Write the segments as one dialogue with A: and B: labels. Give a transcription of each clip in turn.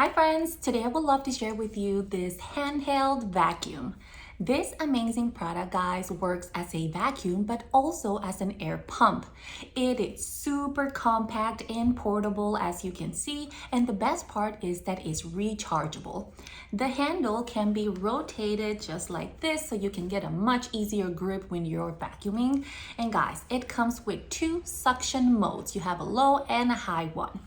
A: Hi friends, today I would love to share with you this handheld vacuum. This amazing product, guys, works as a vacuum but also as an air pump. It is super compact and portable, as you can see, and the best part is that it's rechargeable. The handle can be rotated just like this so you can get a much easier grip when you're vacuuming. And guys, it comes with two suction modes. You have a low and a high one.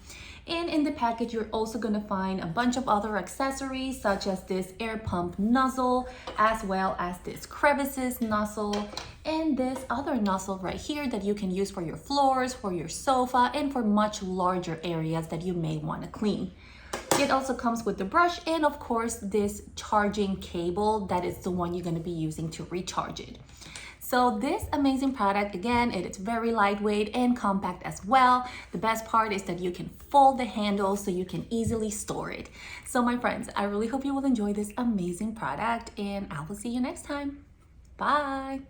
A: And in the package, you're also going to find a bunch of other accessories such as this air pump nozzle, as well as this crevices nozzle, and this other nozzle right here that you can use for your floors, for your sofa, and for much larger areas that you may want to clean. It also comes with the brush and of course this charging cable that is the one you're going to be using to recharge it. So this amazing product, again, it is very lightweight and compact as well. The best part is that you can fold the handle so you can easily store it. So my friends, I really hope you will enjoy this amazing product and I will see you next time. Bye.